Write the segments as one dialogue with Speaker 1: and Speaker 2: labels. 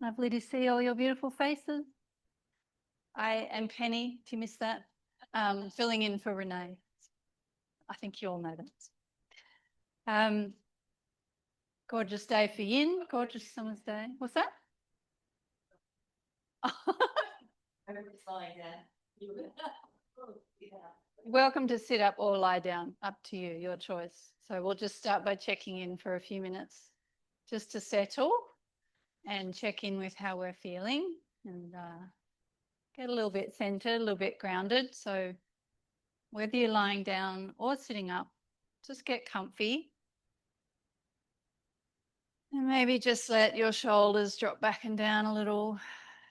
Speaker 1: Lovely to see all your beautiful faces. I am Pennie, if you missed that, filling in for Renee. I think you all know that. Gorgeous day for YIN, gorgeous summer's day. What's that? Welcome to sit up or lie down, up to you, your choice. So we'll just start by checking in for a few minutes just to settle and check in with how we're feeling and get a little bit centered, a little bit grounded. So whether you're lying down or sitting up, just get comfy. And maybe just let your shoulders drop back and down a little.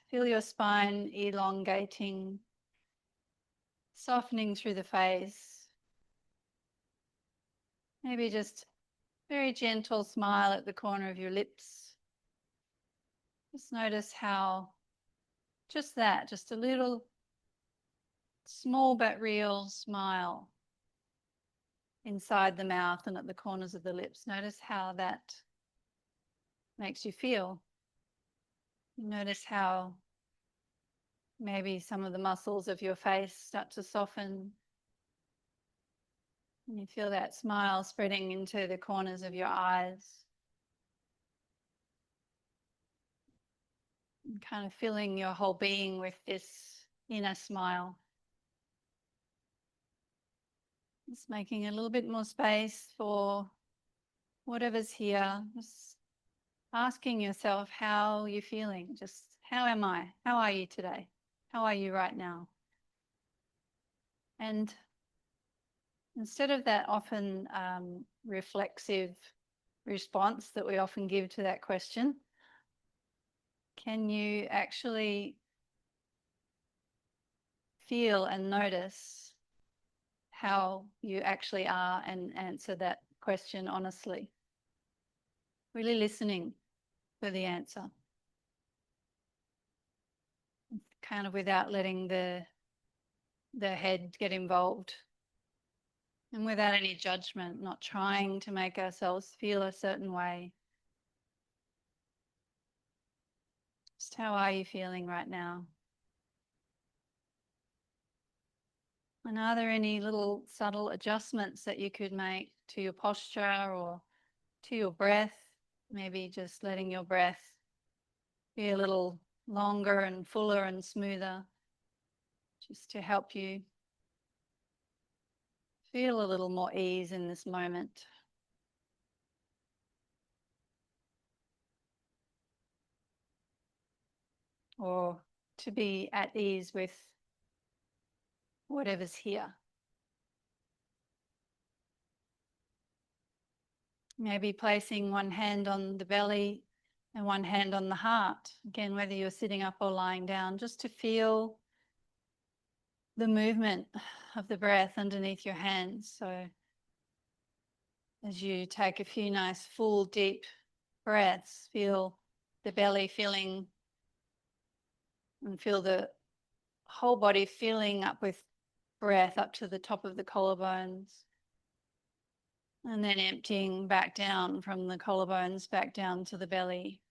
Speaker 1: Feel your spine elongating, softening through the face. Maybe just very gentle smile at the corner of your lips. Just notice how just that, just a little small but real smile inside the mouth and at the corners of the lips. Notice how that makes you feel. Notice how maybe some of the muscles of your face start to soften. And you feel that smile spreading into the corners of your eyes. And kind of filling your whole being with this inner smile. Just making a little bit more space for whatever's here. Just asking yourself how you're feeling. Just how am I? How are you today? How are you right now? And instead of that often reflexive response that we often give to that question, can you actually feel and notice how you actually are and answer that question honestly? Really listening for the answer. Kind of without letting the head get involved. And without any judgment, not trying to make ourselves feel a certain way. Just how are you feeling right now? And are there any little subtle adjustments that you could make to your posture or to your breath? Maybe just letting your breath be a little longer and fuller and smoother, just to help you feel a little more ease in this moment. Or to be at ease with whatever's here. Maybe placing one hand on the belly and one hand on the heart. Again, whether you're sitting up or lying down, just to feel the movement of the breath underneath your hands. So as you take a few nice, full, deep breaths, feel the belly filling and feel the whole body filling up with breath up to the top of the collarbones. And then emptying back down from the collarbones back down to the belly.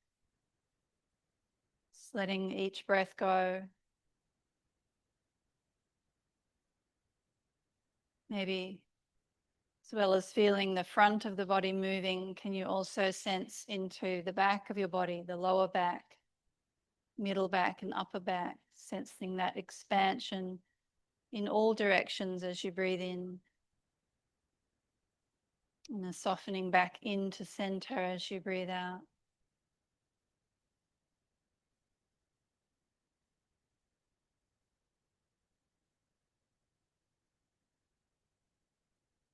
Speaker 1: Just letting each breath go. Maybe as well as feeling the front of the body moving, can you also sense into the back of your body, the lower back, middle back and upper back, sensing that expansion in all directions as you breathe in. And a softening back into center as you breathe out.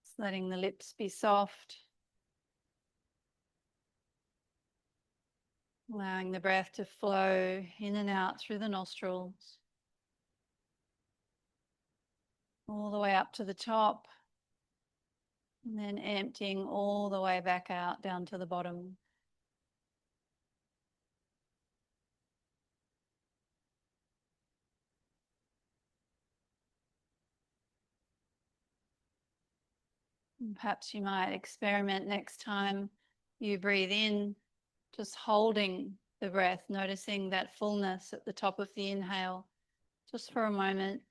Speaker 1: Just letting the lips be soft. Allowing the breath to flow in and out through the nostrils. All the way up to the top. And then emptying all the way back out down to the bottom. And perhaps you might experiment next time you breathe in, just holding the breath, noticing that fullness at the top of the inhale, just for a moment.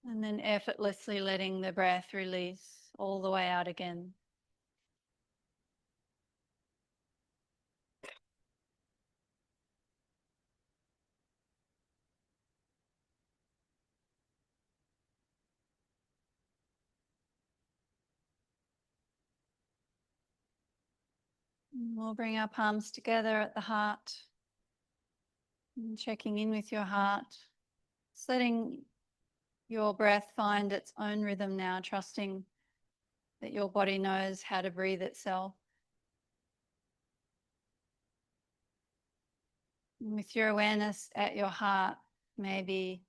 Speaker 1: And then effortlessly letting the breath release all the way out again. And we'll bring our palms together at the heart. And checking in with your heart. Just letting your breath find its own rhythm now, trusting that your body knows how to breathe itself. And with your awareness at your heart, maybe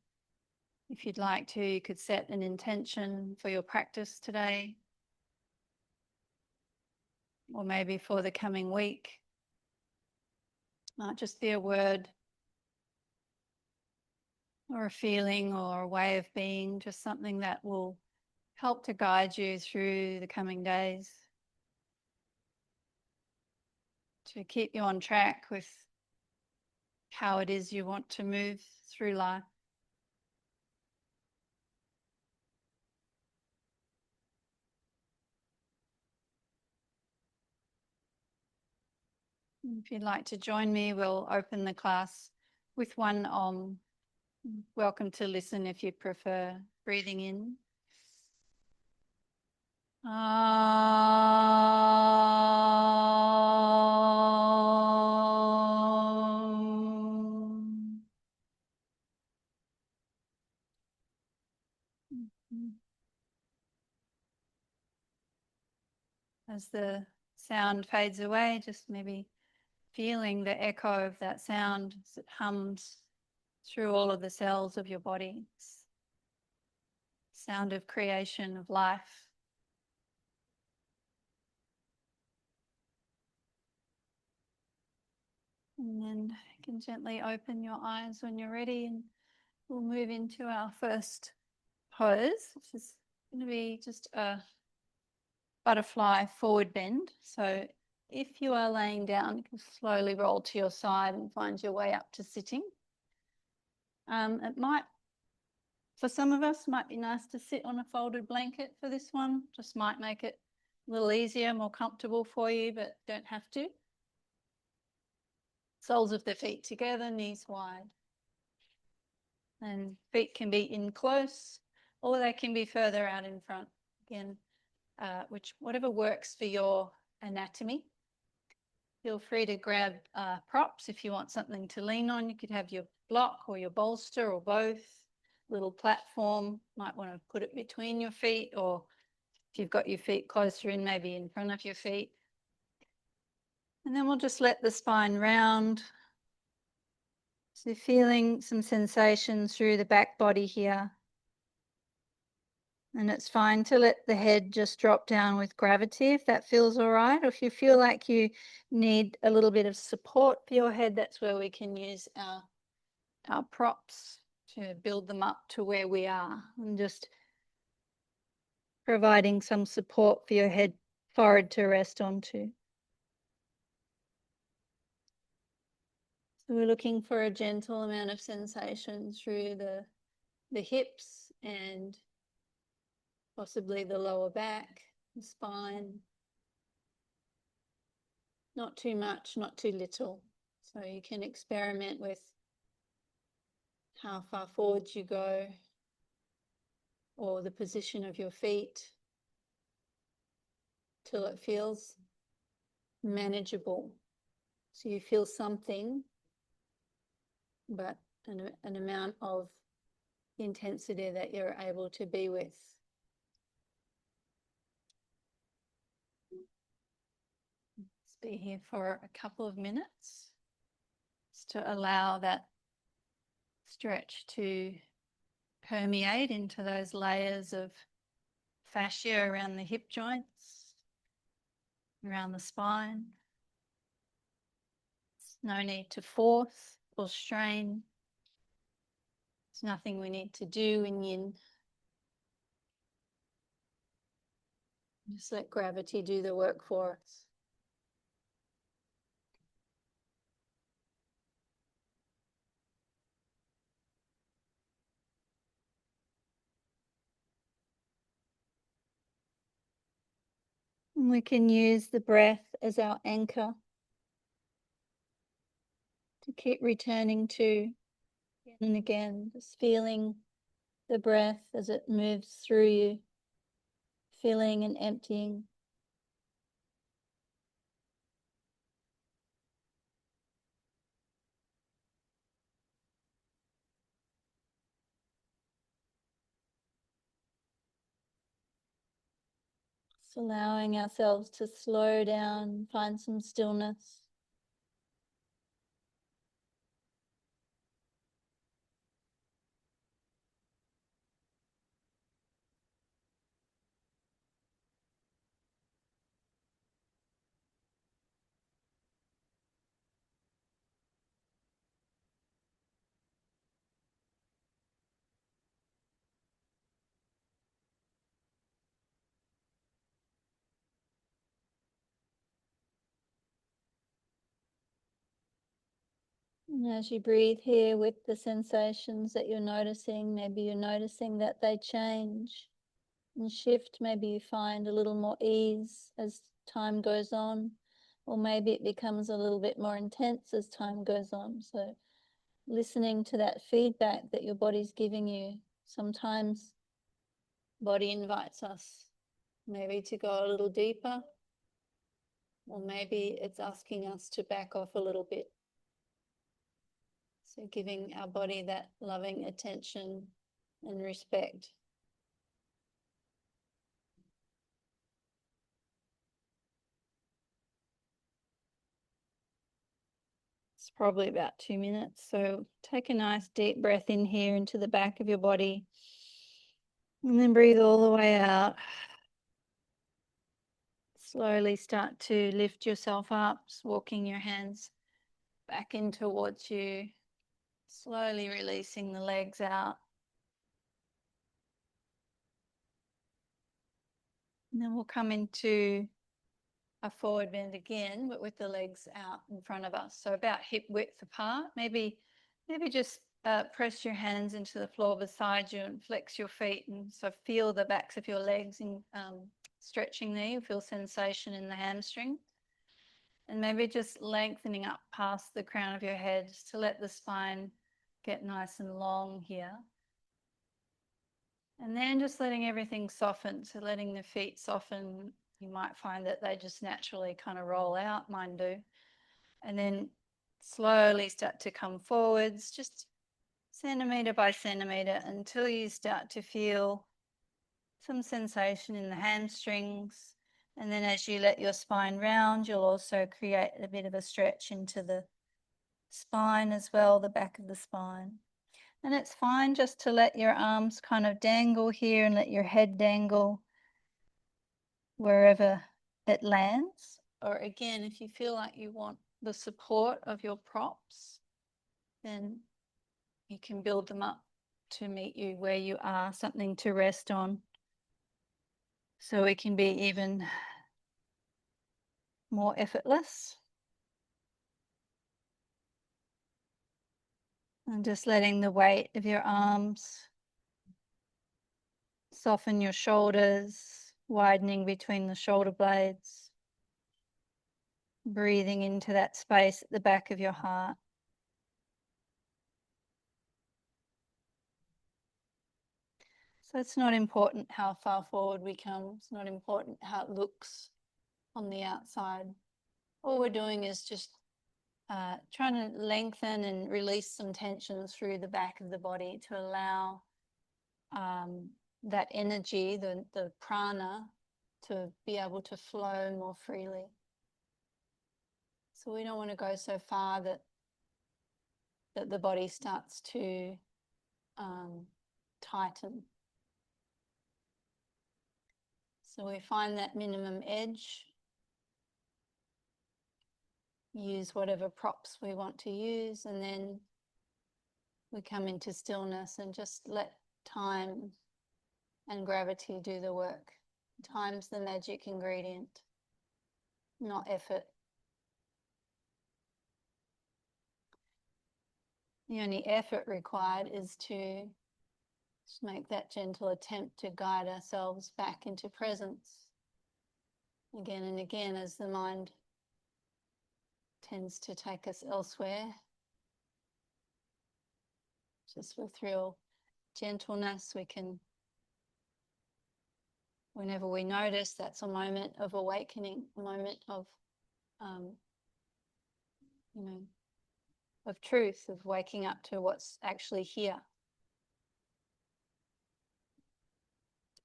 Speaker 1: if you'd like to, you could set an intention for your practice today, or maybe for the coming week. Might just be a word or a feeling or a way of being, just something that will help to guide you through the coming days, to keep you on track with how it is you want to move through life. If you'd like to join me, we'll open the class with one Om. Welcome to listen if you prefer. Breathing in. As the sound fades away, just maybe feeling the echo of that sound as it hums through all of the cells of your body. Sound of creation, of life. And then you can gently open your eyes when you're ready, and we'll move into our first pose, which is going to be just a butterfly forward bend. So if you are laying down, you can slowly roll to your side and find your way up to sitting. It might, for some of us, might be nice to sit on a folded blanket for this one. Just might make it a little easier, more comfortable for you, but don't have to. Soles of the feet together, knees wide. And feet can be in close, or they can be further out in front. Again, whatever works for your anatomy. Feel free to grab props if you want something to lean on. You could have your block or your bolster or both. Little platform, might want to put it between your feet, or if you've got your feet closer in, maybe in front of your feet. And then we'll just let the spine round. So feeling some sensation through the back body here. And it's fine to let the head just drop down with gravity if that feels all right. Or if you feel like you need a little bit of support for your head, that's where we can use our props to build them up to where we are, and just providing some support for your head forward to rest onto. So we're looking for a gentle amount of sensation through the hips and possibly the lower back, the spine. Not too much, not too little. So you can experiment with how far forward you go, or the position of your feet, till it feels manageable. So you feel something, but an amount of intensity that you're able to be with. Let's be here for a couple of minutes, just to allow that stretch to permeate into those layers of fascia around the hip joints, around the spine. There's no need to force or strain. There's nothing we need to do in yin. Just let gravity do the work for us. And we can use the breath as our anchor to keep returning to again and again, just feeling the breath as it moves through you, filling and emptying. Just allowing ourselves to slow down, find some stillness. And as you breathe here with the sensations that you're noticing, maybe you're noticing that they change and shift. Maybe you find a little more ease as time goes on, or maybe it becomes a little bit more intense as time goes on. So listening to that feedback that your body's giving you. Sometimes body invites us maybe to go a little deeper, or maybe it's asking us to back off a little bit. So giving our body that loving attention and respect. It's probably about 2 minutes. So take a nice deep breath in here into the back of your body. And then breathe all the way out. Slowly start to lift yourself up, just walking your hands back in towards you. Slowly releasing the legs out. And then we'll come into a forward bend again, but with the legs out in front of us. So about hip width apart. Maybe just press your hands into the floor beside you and flex your feet, and so feel the backs of your legs in stretching there. You feel sensation in the hamstring. And maybe just lengthening up past the crown of your head just to let the spine get nice and long here. And then just letting everything soften. So letting the feet soften. You might find that they just naturally kind of roll out, mine do. And then slowly start to come forwards, just centimetre by centimetre, until you start to feel some sensation in the hamstrings. And then as you let your spine round, you'll also create a bit of a stretch into the spine as well, the back of the spine. And it's fine just to let your arms kind of dangle here and let your head dangle wherever it lands. Or again, if you feel like you want the support of your props, then you can build them up to meet you where you are, something to rest on. So it can be even more effortless. And just letting the weight of your arms soften your shoulders, widening between the shoulder blades. Breathing into that space at the back of your heart. So it's not important how far forward we come. It's not important how it looks on the outside. All we're doing is just trying to lengthen and release some tension through the back of the body to allow that energy, the prana, to be able to flow more freely. So we don't want to go so far that the body starts to tighten. So we find that minimum edge, use whatever props we want to use, and then we come into stillness and just let time and gravity do the work. Time's the magic ingredient, not effort. The only effort required is to just make that gentle attempt to guide ourselves back into presence. again and again as the mind tends to take us elsewhere. Just with real gentleness, we can, whenever we notice, that's a moment of awakening, a moment of, you know, of truth, of waking up to what's actually here.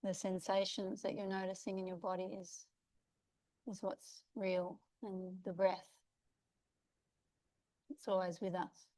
Speaker 1: The sensations that you're noticing in your body is what's real, and the breath, it's always with us.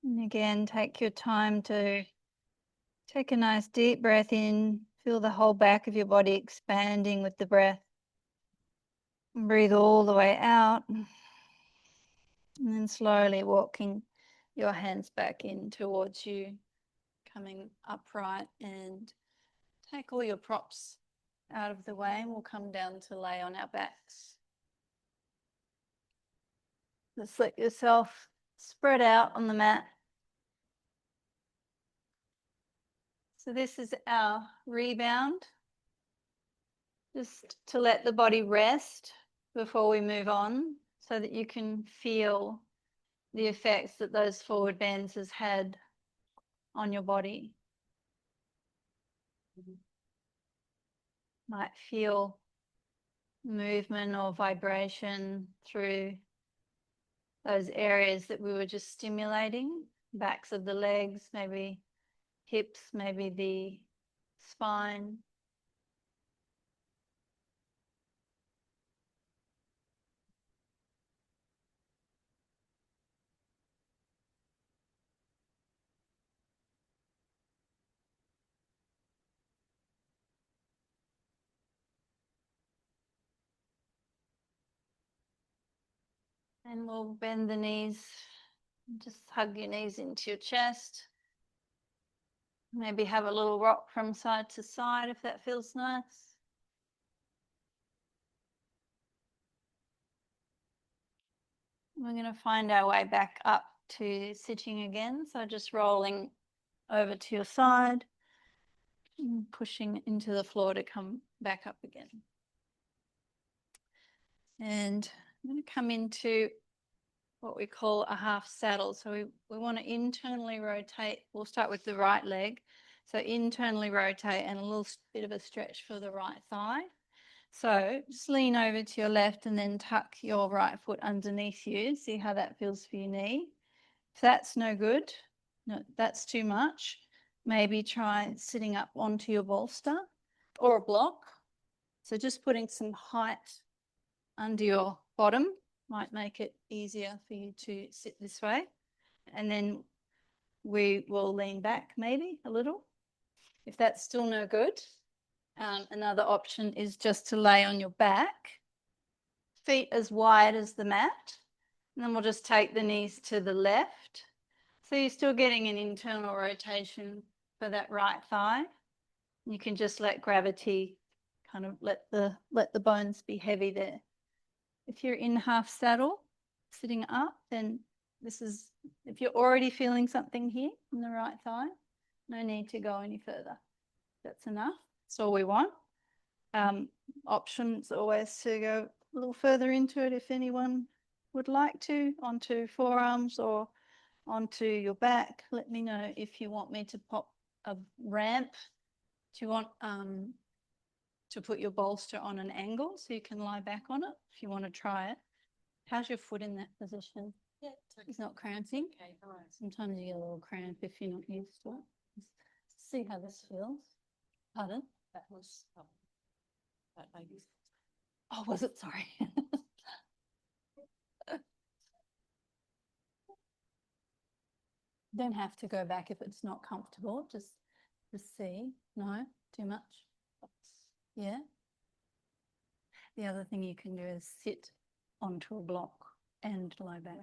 Speaker 1: And again, take your time to take a nice deep breath in, feel the whole back of your body expanding with the breath. And breathe all the way out. And then slowly walking your hands back in towards you, coming upright, and take all your props out of the way, and we'll come down to lay on our backs. Just let yourself spread out on the mat. So this is our rebound, just to let the body rest before we move on, so that you can feel the effects that those forward bends has had on your body. Might feel movement or vibration through those areas that we were just stimulating, backs of the legs, maybe hips, maybe the spine. And we'll bend the knees, just hug your knees into your chest. Maybe have a little rock from side to side if that feels nice. We're going to find our way back up to sitting again. So just rolling over to your side and pushing into the floor to come back up again. And I'm going to come into what we call a half saddle. So we want to internally rotate. We'll start with the right leg. So internally rotate and a little bit of a stretch for the right thigh. So just lean over to your left and then tuck your right foot underneath you. See how that feels for your knee. If that's no good, no, that's too much, maybe try sitting up onto your bolster or a block. So just putting some height under your bottom might make it easier for you to sit this way. And then we will lean back maybe a little. If that's still no good, another option is just to lay on your back, feet as wide as the mat. And then we'll just take the knees to the left. So you're still getting an internal rotation for that right thigh. You can just let gravity kind of let the bones be heavy there. If you're in half saddle, sitting up, then this is, if you're already feeling something here in the right thigh, no need to go any further. That's enough. That's all we want. Options always to go a little further into it if anyone would like to, onto forearms or onto your back. Let me know if you want me to pop a ramp. Do you want to put your bolster on an angle so you can lie back on it if you want to try it. How's your foot in that position?
Speaker 2: Yeah,
Speaker 1: It's not cramping?
Speaker 2: okay, all right.
Speaker 1: Sometimes you get a little cramp if you're not used to it. See how this feels. Pardon?
Speaker 2: That was that lady.
Speaker 1: Oh, was it? Sorry. Don't have to go back if it's not comfortable. Just see. No, too much. Yeah. The other thing you can do is sit onto a block and lie back.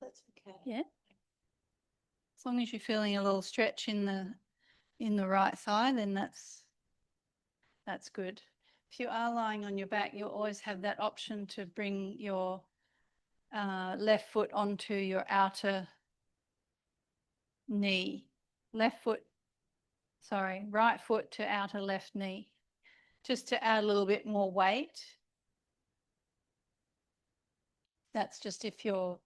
Speaker 2: That's okay.
Speaker 1: Yeah. As long as you're feeling a little stretch in the right thigh, then that's good. If you are lying on your back, you'll always have that option to bring your left foot onto your outer knee. Right foot to outer left knee, just to add a little bit more weight. That's just if you're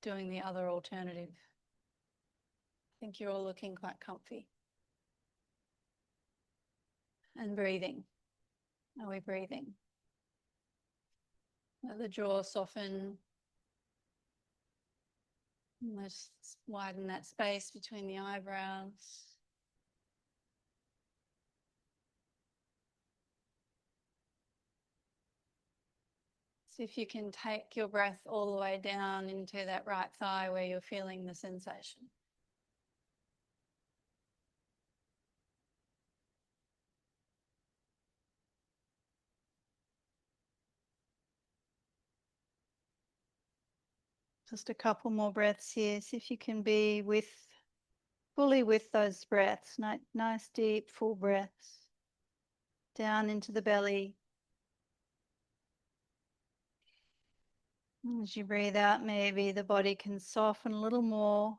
Speaker 1: doing the other alternative. I think you're all looking quite comfy. And breathing. Are we breathing? Let the jaw soften. Let's widen that space between the eyebrows. See if you can take your breath all the way down into that right thigh where you're feeling the sensation. Just a couple more breaths here. See if you can be fully with those breaths. Nice, deep, full breaths. Down into the belly. As you breathe out, maybe the body can soften a little more.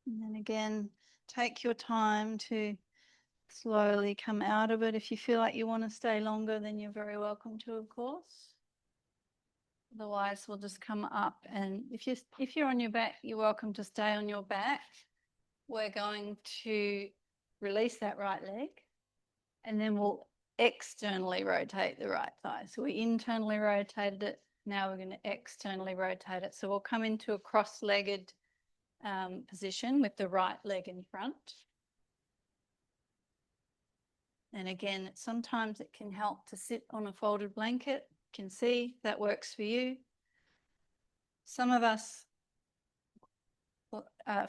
Speaker 1: And then again, take your time to slowly come out of it. If you feel like you want to stay longer, then you're very welcome to, of course. Otherwise, we'll just come up, and if you're on your back, you're welcome to stay on your back. We're going to release that right leg, and then we'll externally rotate the right thigh. So we internally rotated it. Now we're going to externally rotate it. So we'll come into a cross-legged position with the right leg in front. And again, sometimes it can help to sit on a folded blanket. You can see that works for you. Some of us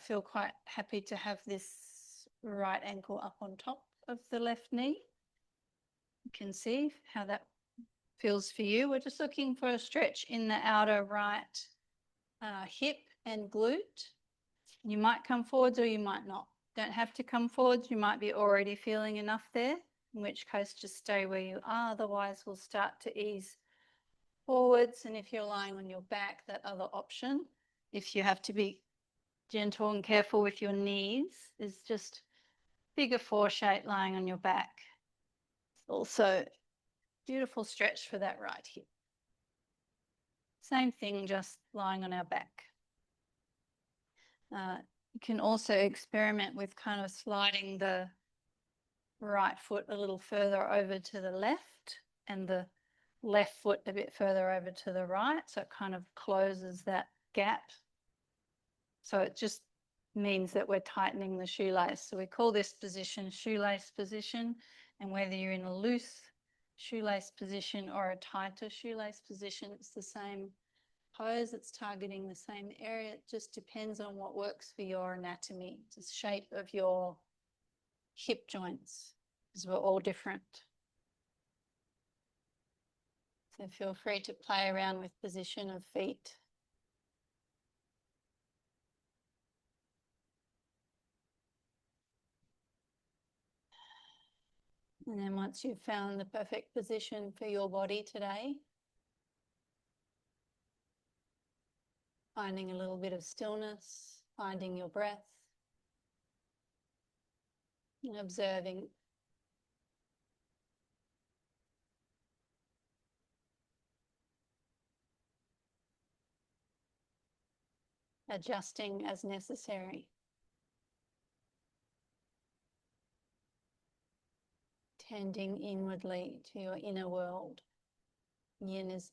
Speaker 1: feel quite happy to have this right ankle up on top of the left knee. You can see how that feels for you. We're just looking for a stretch in the outer right hip and glute. You might come forwards or you might not. Don't have to come forwards. You might be already feeling enough there, in which case just stay where you are. Otherwise, we'll start to ease forwards. And if you're lying on your back, that other option, if you have to be gentle and careful with your knees, is just figure four shape lying on your back. It's also beautiful stretch for that right hip. Same thing, just lying on our back. You can also experiment with kind of sliding the right foot a little further over to the left and the left foot a bit further over to the right. So it kind of closes that gap. So it just means that we're tightening the shoelace. So we call this position shoelace position. And whether you're in a loose shoelace position or a tighter shoelace position, it's the same pose. It's targeting the same area. It just depends on what works for your anatomy, the shape of your hip joints, because we're all different. So feel free to play around with position of feet. And then once you've found the perfect position for your body today, finding a little bit of stillness, finding your breath, and observing adjusting as necessary. Tending inwardly to your inner world. Yin is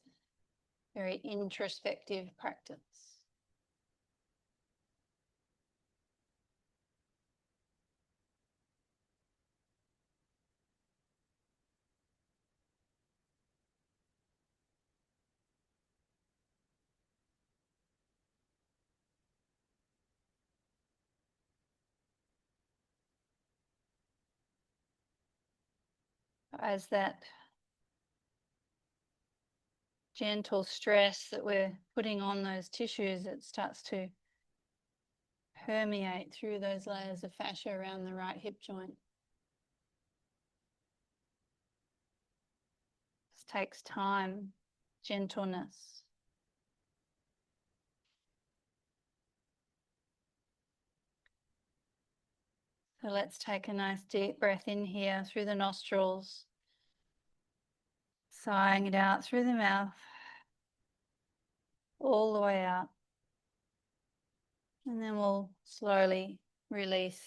Speaker 1: very introspective practice. As that gentle stress that we're putting on those tissues, it starts to permeate through those layers of fascia around the right hip joint. This takes time, gentleness. So let's take a nice deep breath in here through the nostrils, sighing it out through the mouth, all the way out. And then we'll slowly release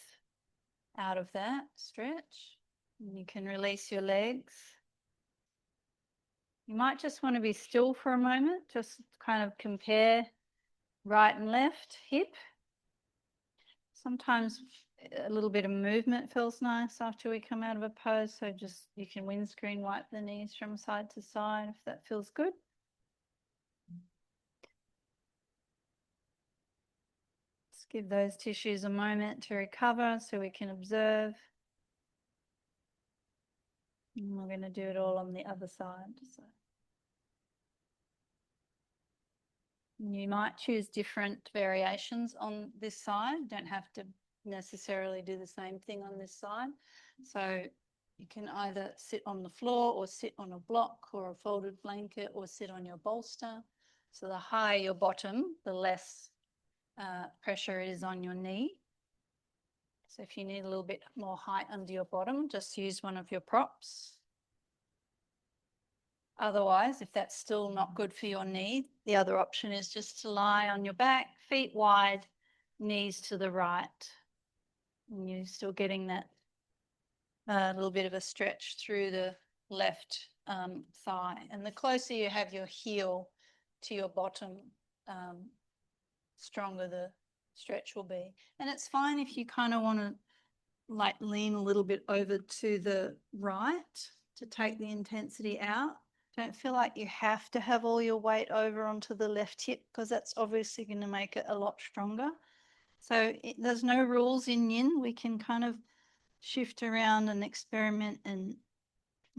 Speaker 1: out of that stretch. And you can release your legs. You might just want to be still for a moment, just kind of compare right and left hip. Sometimes a little bit of movement feels nice after we come out of a pose, so just you can windscreen wipe the knees from side to side if that feels good. Just give those tissues a moment to recover so we can observe. And we're going to do it all on the other side. So you might choose different variations on this side. You don't have to necessarily do the same thing on this side. So you can either sit on the floor or sit on a block or a folded blanket or sit on your bolster. So the higher your bottom, the less pressure is on your knee. So if you need a little bit more height under your bottom, just use one of your props. Otherwise, if that's still not good for your knee, the other option is just to lie on your back, feet wide, knees to the right. And you're still getting that little bit of a stretch through the left thigh. And the closer you have your heel to your bottom, stronger the stretch will be. And it's fine if you kind of want to like lean a little bit over to the right to take the intensity out. Don't feel like you have to have all your weight over onto the left hip because that's obviously going to make it a lot stronger. So there's no rules in yin. We can kind of shift around and experiment and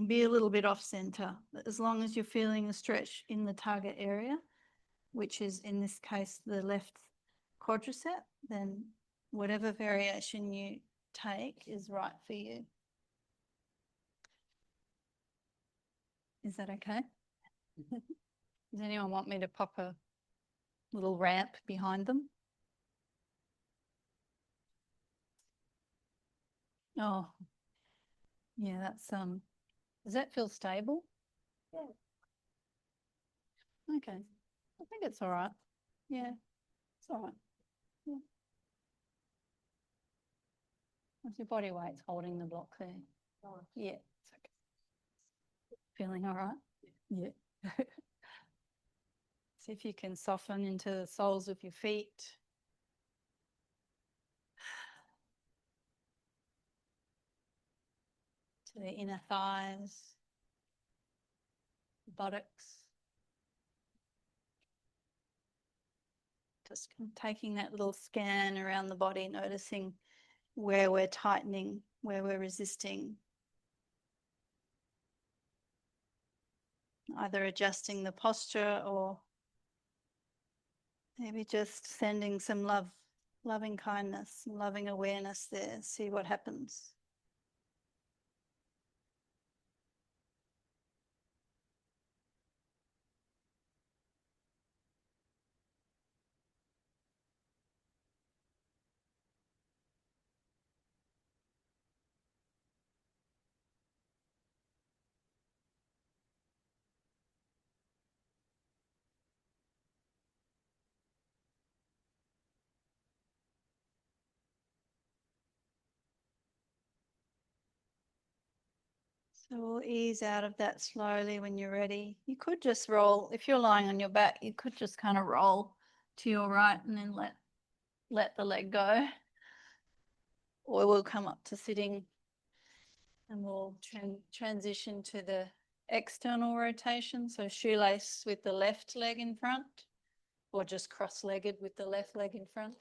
Speaker 1: be a little bit off center, as long as you're feeling a stretch in the target area, which is in this case the left quadricep, then whatever variation you take is right for you. Is that okay? Does anyone want me to pop a little ramp behind them? Oh, yeah, that's, does that feel stable?
Speaker 2: Yeah.
Speaker 1: Okay. I think it's all right. Yeah, it's all right. Yeah. What's your body weight's holding the block there?
Speaker 2: Oh.
Speaker 1: Yeah, it's okay. Feeling all right? Yeah. See if you can soften into the soles of your feet. To the inner thighs, buttocks. Just taking that little scan around the body, noticing where we're tightening, where we're resisting. Either adjusting the posture or maybe just sending some love, loving kindness, loving awareness there. See what happens. So we'll ease out of that slowly when you're ready. You could just roll, if you're lying on your back, you could just kind of roll to your right and then let the leg go. Or we'll come up to sitting and we'll transition to the external rotation. So shoelace with the left leg in front, or just cross-legged with the left leg in front.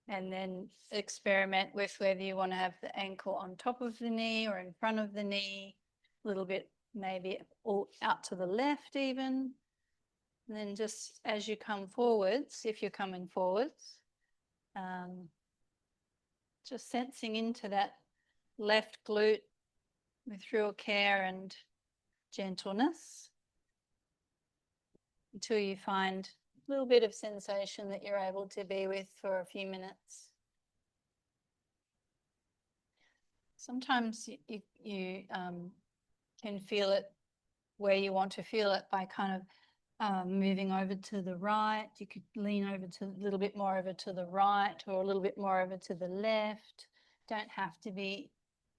Speaker 1: And then experiment with whether you want to have the ankle on top of the knee or in front of the knee, a little bit maybe all out to the left even. And then just as you come forwards, if you're coming forwards, just sensing into that left glute with real care and gentleness until you find a little bit of sensation that you're able to be with for a few minutes. Sometimes you can feel it where you want to feel it by kind of moving over to the right. You could lean over to a little bit more over to the right or a little bit more over to the left. Don't have to be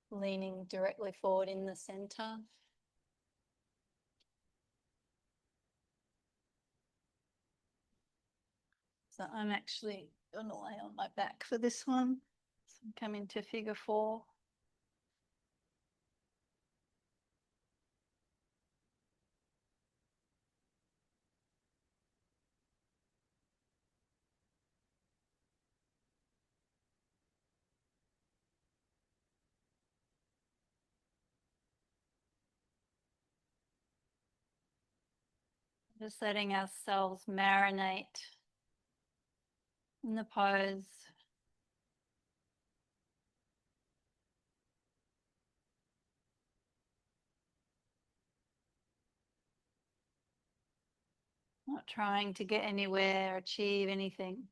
Speaker 1: leaning directly forward in the center. So I'm actually going to lay on my back for this one. So I'm coming to figure 4. Just letting ourselves marinate in the pose. Not trying to get anywhere, achieve anything.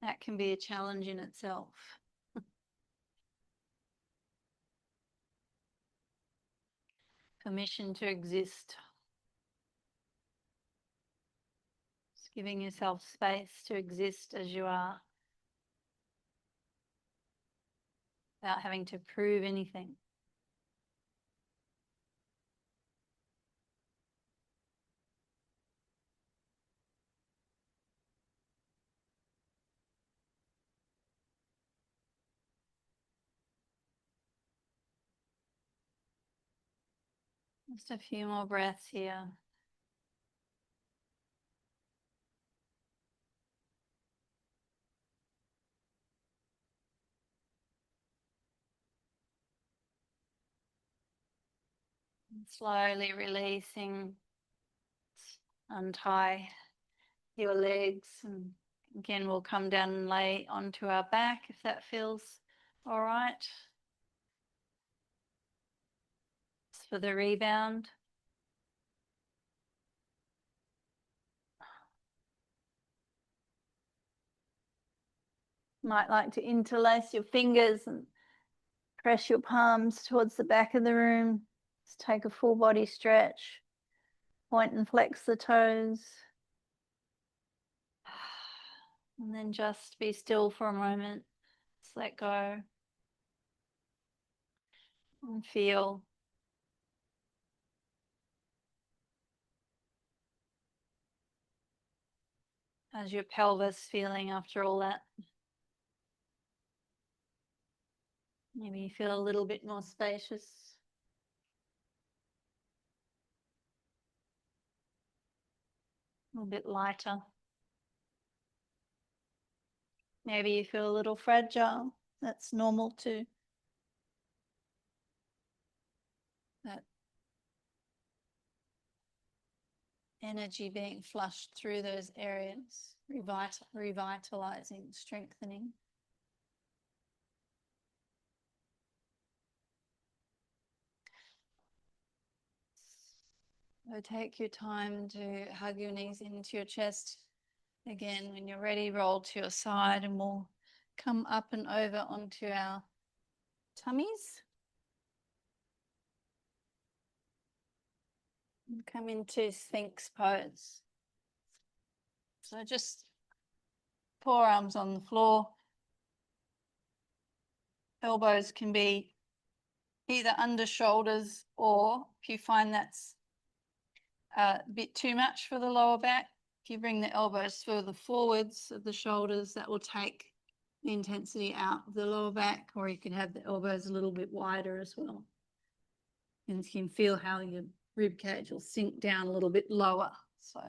Speaker 1: That can be a challenge in itself. Permission to exist. Just giving yourself space to exist as you are, without having to prove anything. Just a few more breaths here. And slowly releasing, untie your legs, and again we'll come down and lay onto our back if that feels all right. Just for the rebound. Might like to interlace your fingers and press your palms towards the back of the room. Just take a full body stretch. Point and flex the toes. And then just be still for a moment. Just let go. And feel. How's your pelvis feeling after all that? Maybe you feel a little bit more spacious. A little bit lighter. Maybe you feel a little fragile. That's normal too. That energy being flushed through those areas, revitalizing, strengthening. So take your time to hug your knees into your chest. Again, when you're ready, roll to your side and we'll come up and over onto our tummies. And come into Sphinx pose. So just forearms on the floor. Elbows can be either under shoulders, or if you find that's a bit too much for the lower back, if you bring the elbows further forwards of the shoulders, that will take the intensity out of the lower back, or you can have the elbows a little bit wider as well. And you can feel how your rib cage will sink down a little bit lower. So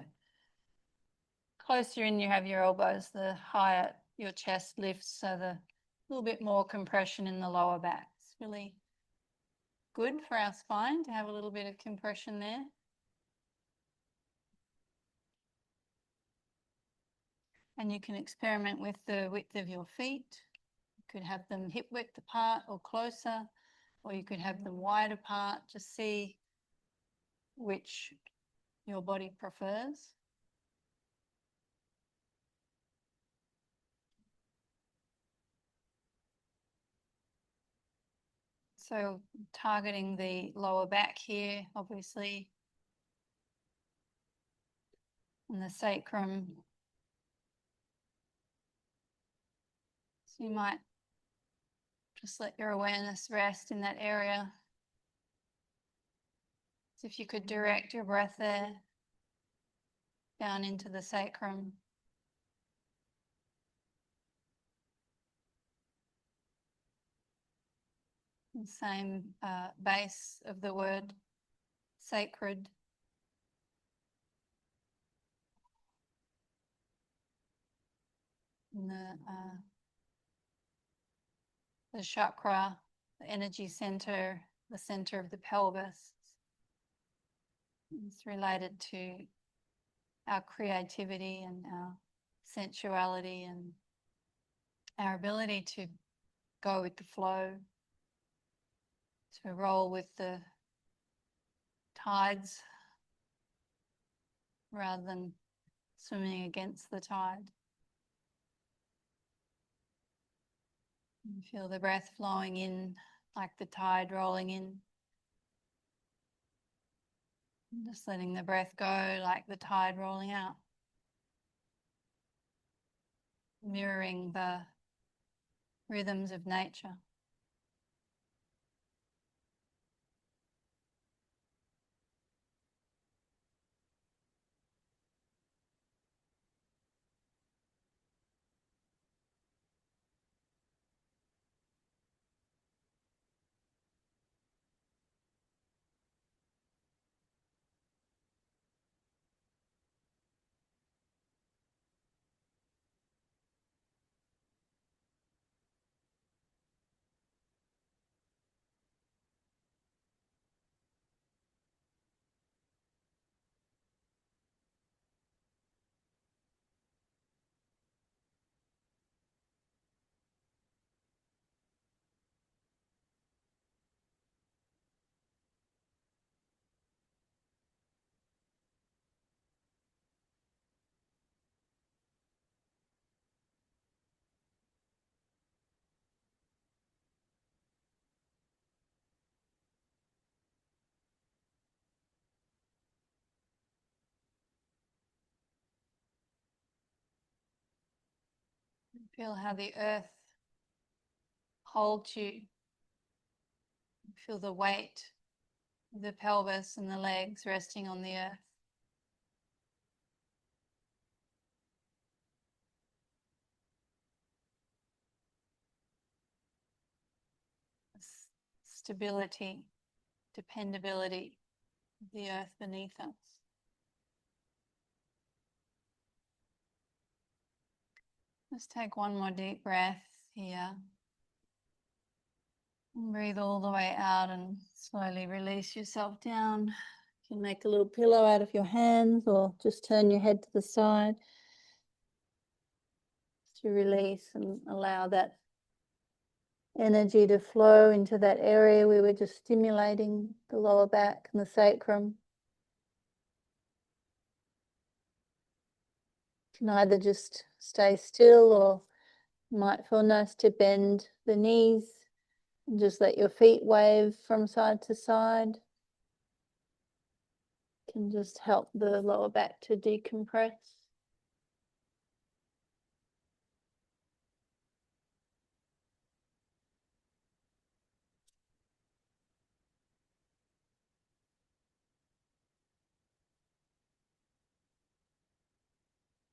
Speaker 1: closer in you have your elbows, the higher your chest lifts, so the little bit more compression in the lower back. It's really good for our spine to have a little bit of compression there. And you can experiment with the width of your feet. You could have them hip width apart or closer, or you could have them wide apart. Just see which your body prefers. So targeting the lower back here, obviously, and the sacrum. So you might just let your awareness rest in that area. So if you could direct your breath there, down into the sacrum. The same base of the word sacred. And the chakra, the energy center, the center of the pelvis. It's related to our creativity and our sensuality and our ability to go with the flow, to roll with the tides rather than swimming against the tide. You feel the breath flowing in like the tide rolling in. Just letting the breath go like the tide rolling out. Mirroring the rhythms of nature. Feel how the earth holds you. Feel the weight of the pelvis and the legs resting on the earth. Stability, dependability of the earth beneath us. Just take one more deep breath here. And breathe all the way out and slowly release yourself down. You can make a little pillow out of your hands or just turn your head to the side to release and allow that energy to flow into that area we were just stimulating, the lower back and the sacrum. You can either just stay still, or you might feel nice to bend the knees and just let your feet wave from side to side. Can just help the lower back to decompress.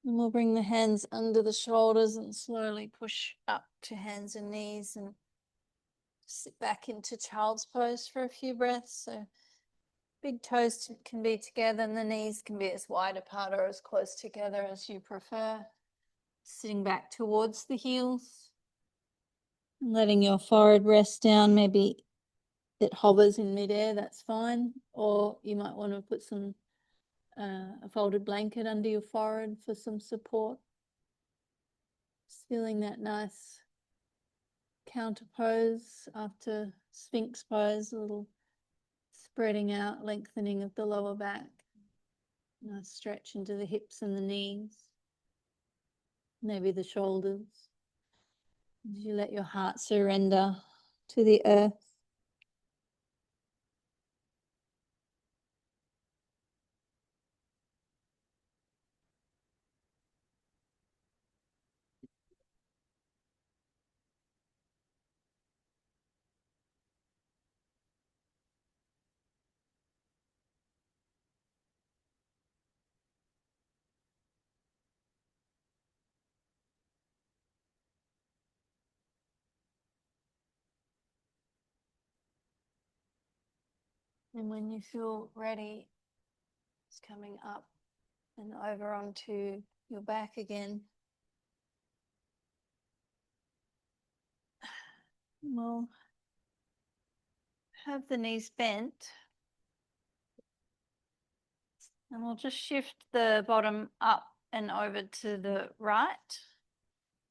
Speaker 1: And we'll bring the hands under the shoulders and slowly push up to hands and knees and sit back into child's pose for a few breaths. So big toes can be together and the knees can be as wide apart or as close together as you prefer. Sitting back towards the heels. And letting your forehead rest down, maybe it hovers in midair, that's fine. Or you might want to put some a folded blanket under your forehead for some support. Just feeling that nice counter pose after Sphinx pose, a little spreading out, lengthening of the lower back. Nice stretch into the hips and the knees, maybe the shoulders. As you let your heart surrender to the earth. And when you feel ready, it's coming up and over onto your back again. We'll have the knees bent. And we'll just shift the bottom up and over to the right.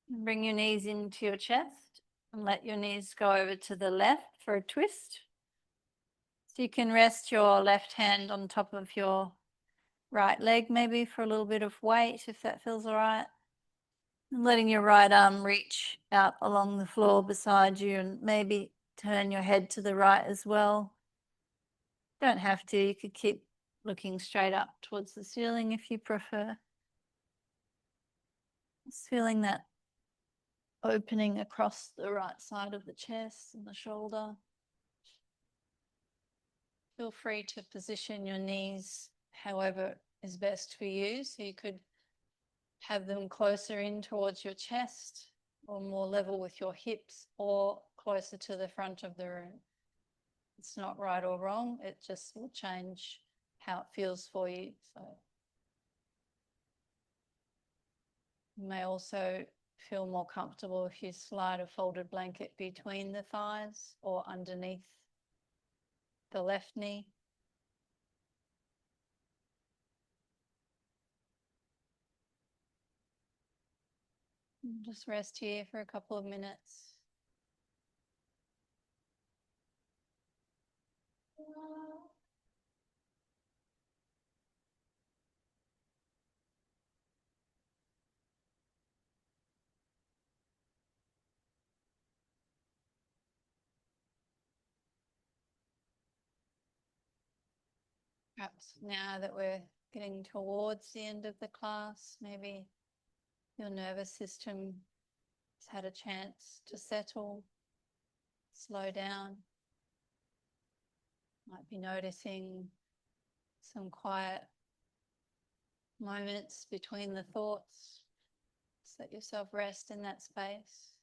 Speaker 1: And bring your knees into your chest and let your knees go over to the left for a twist. So you can rest your left hand on top of your right leg maybe for a little bit of weight if that feels all right. And letting your right arm reach out along the floor beside you and maybe turn your head to the right as well. Don't have to, you could keep looking straight up towards the ceiling if you prefer. Just feeling that opening across the right side of the chest and the shoulder. Feel free to position your knees however is best for you. So you could have them closer in towards your chest or more level with your hips or closer to the front of the room. It's not right or wrong. It just will change how it feels for you. So you may also feel more comfortable if you slide a folded blanket between the thighs or underneath the left knee. Just rest here for a couple of minutes. Perhaps now that we're getting towards the end of the class, maybe your nervous system has had a chance to settle, slow down. Might be noticing some quiet moments between the thoughts. Just let yourself rest in that space.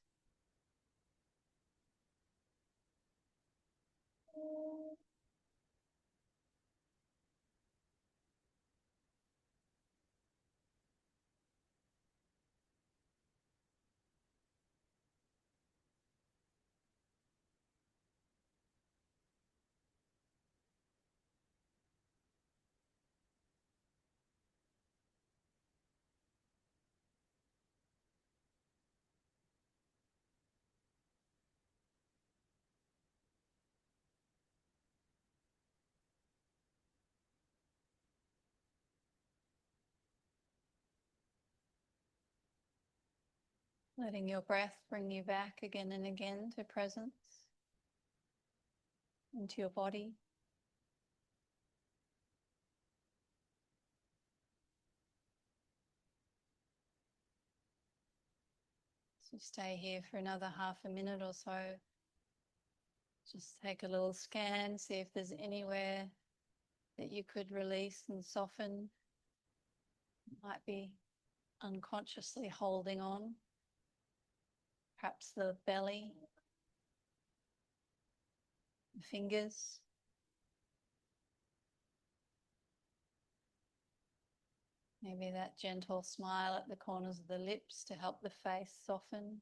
Speaker 1: Letting your breath bring you back again and again to presence, into your body. So stay here for another half a minute or so. Just take a little scan, see if there's anywhere that you could release and soften. Might be unconsciously holding on, perhaps the belly, the fingers. Maybe that gentle smile at the corners of the lips to help the face soften.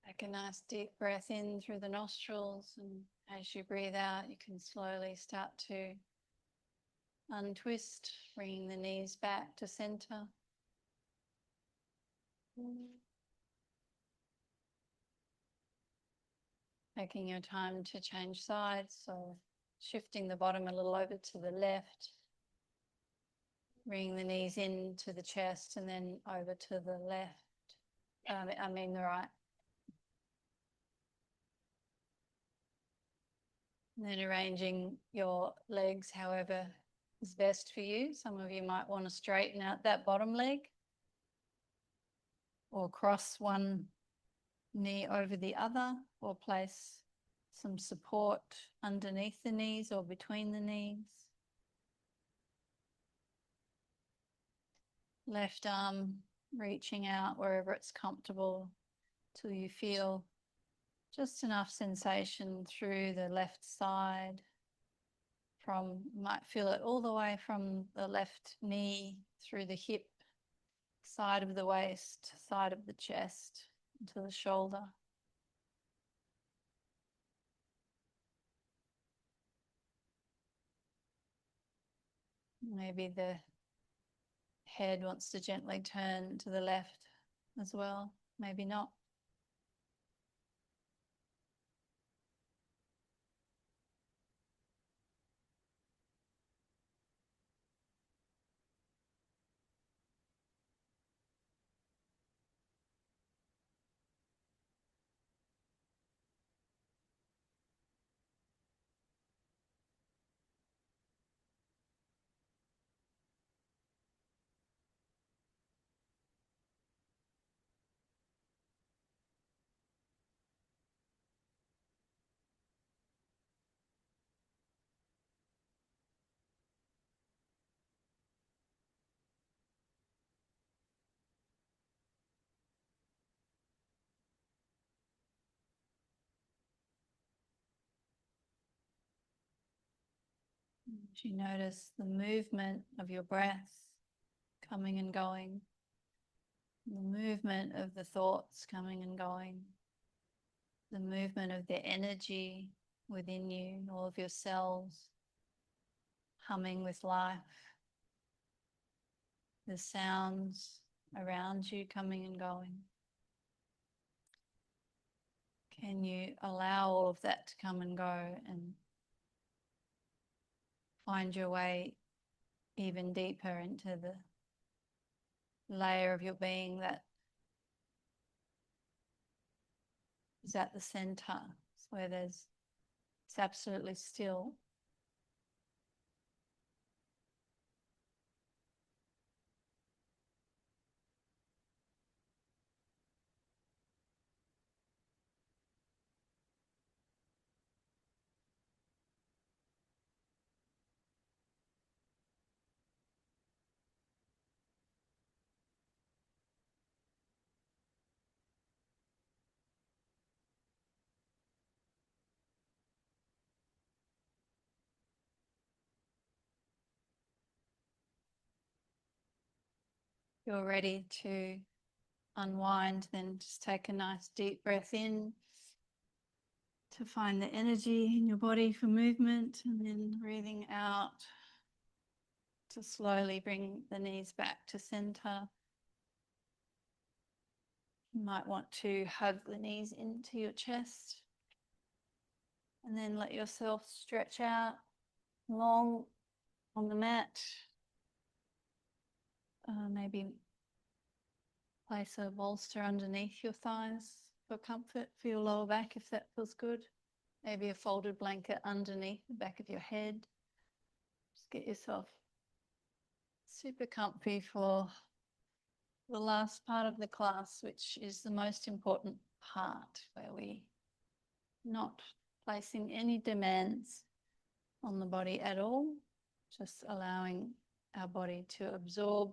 Speaker 1: Take a nice deep breath in through the nostrils, and as you breathe out, you can slowly start to untwist, bringing the knees back to center. Taking your time to change sides, so shifting the bottom a little over to the left, bringing the knees into the chest and then over to the left, the right. And then arranging your legs however is best for you. Some of you might want to straighten out that bottom leg or cross one knee over the other, or place some support underneath the knees or between the knees. Left arm reaching out wherever it's comfortable till you feel just enough sensation through the left side. Might feel it all the way from the left knee through the hip, side of the waist, side of the chest, to the shoulder. Maybe the head wants to gently turn to the left as well, maybe not. As you notice the movement of your breath coming and going, the movement of the thoughts coming and going, the movement of the energy within you, all of your cells humming with life, the sounds around you coming and going. Can you allow all of that to come and go and find your way even deeper into the layer of your being that is at the center, where it's absolutely still. You're ready to unwind, then just take a nice deep breath in to find the energy in your body for movement, and then breathing out to slowly bring the knees back to center. You might want to hug the knees into your chest and then let yourself stretch out long on the mat. Maybe Place a bolster underneath your thighs for comfort, for your lower back if that feels good. Maybe a folded blanket underneath the back of your head. Just get yourself super comfy for the last part of the class, which is the most important part, where we not placing any demands on the body at all, just allowing our body to absorb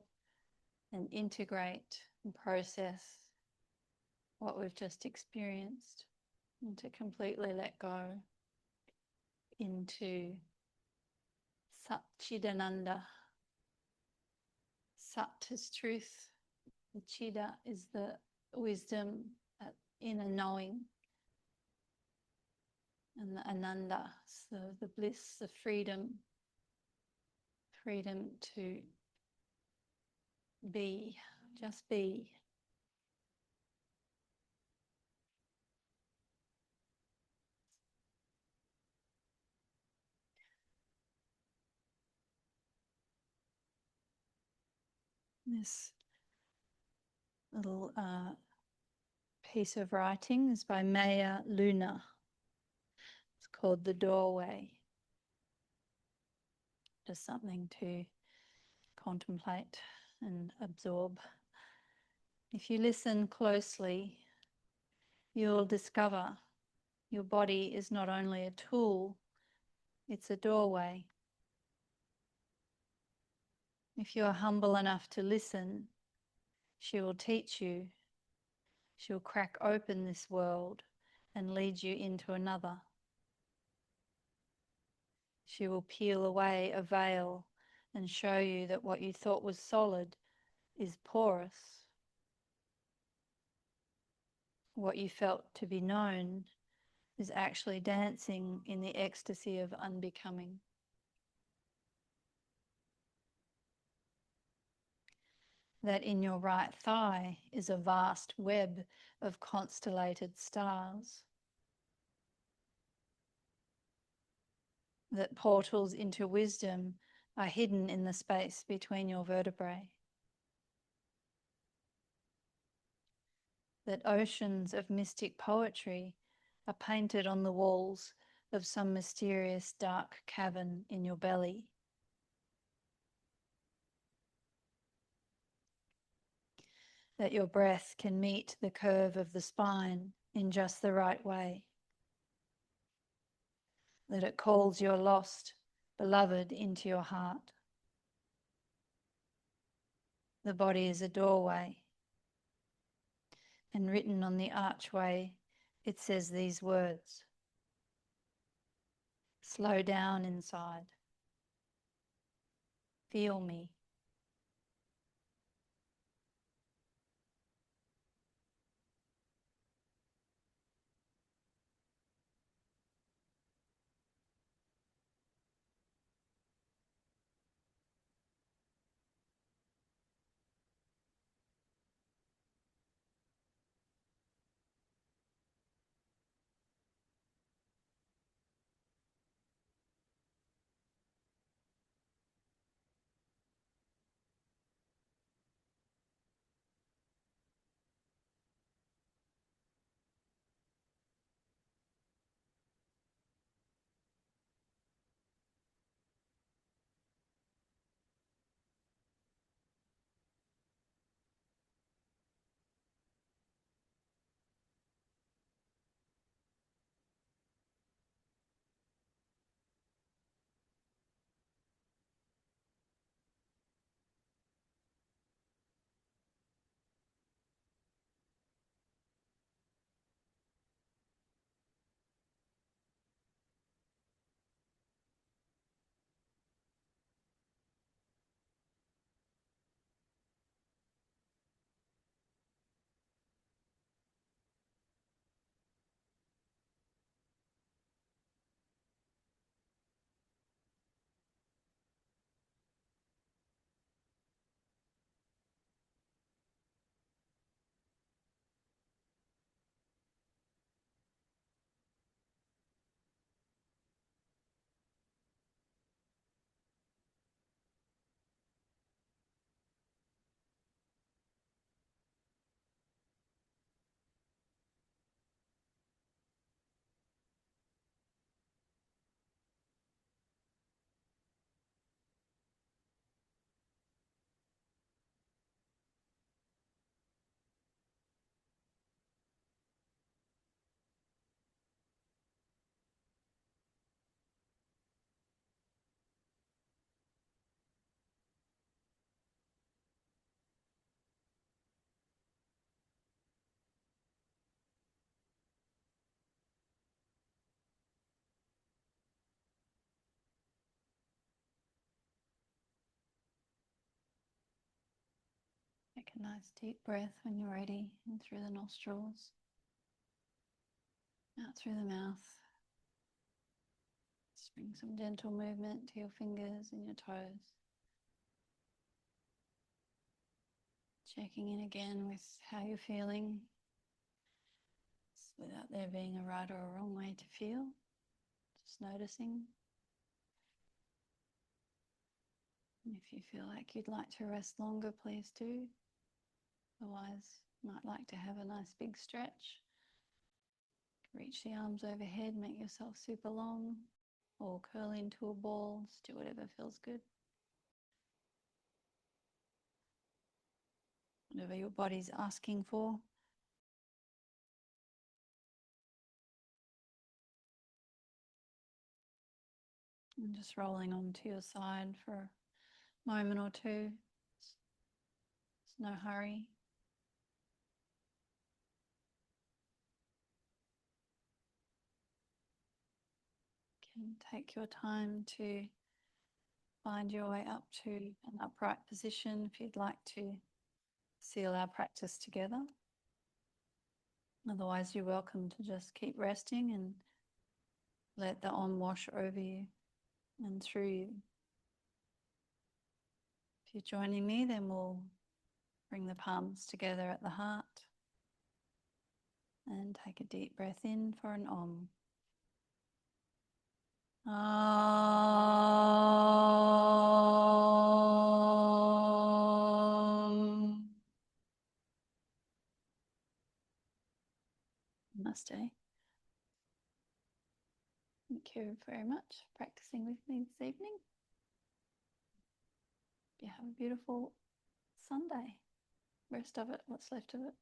Speaker 1: and integrate and process what we've just experienced, and to completely let go into Satchidananda. Sat is truth, the Chida is the wisdom, inner knowing, and the Ananda, so the bliss, the freedom to be, just be. This little piece of writing is by Maya Luna. It's called The Doorway. Just something to contemplate and absorb. If you listen closely, you'll discover your body is not only a tool, it's a doorway. If you are humble enough to listen, she will teach you. She'll crack open this world and lead you into another. She will peel away a veil and show you that what you thought was solid is porous. What you felt to be known is actually dancing in the ecstasy of unbecoming. That in your right thigh is a vast web of constellated stars. That portals into wisdom are hidden in the space between your vertebrae. That oceans of mystic poetry are painted on the walls of some mysterious dark cavern in your belly. That your breath can meet the curve of the spine in just the right way. That it calls your lost beloved into your heart. The body is a doorway, and written on the archway, it says these words: slow down inside. Feel me. a nice deep breath when you're ready, in through the nostrils, out through the mouth. Just bring some gentle movement to your fingers and your toes. Checking in again with how you're feeling, without there being a right or a wrong way to feel. Just noticing. And if you feel like you'd like to rest longer, please do. Otherwise, you might like to have a nice big stretch. Reach the arms overhead, make yourself super long, or curl into a ball. Just do whatever feels good. Whatever your body's asking for. And just rolling onto your side for a moment or two. There's no hurry. You can take your time to find your way up to an upright position if you'd like to seal our practice together. Otherwise, you're welcome to just keep resting and let the Om wash over you and through you. If you're joining me, then we'll bring the palms together at the heart and take a deep breath in for an Om. Om. Namaste. Thank you very much for practicing with me this evening. You have a beautiful Sunday. Rest of it, what's left of it.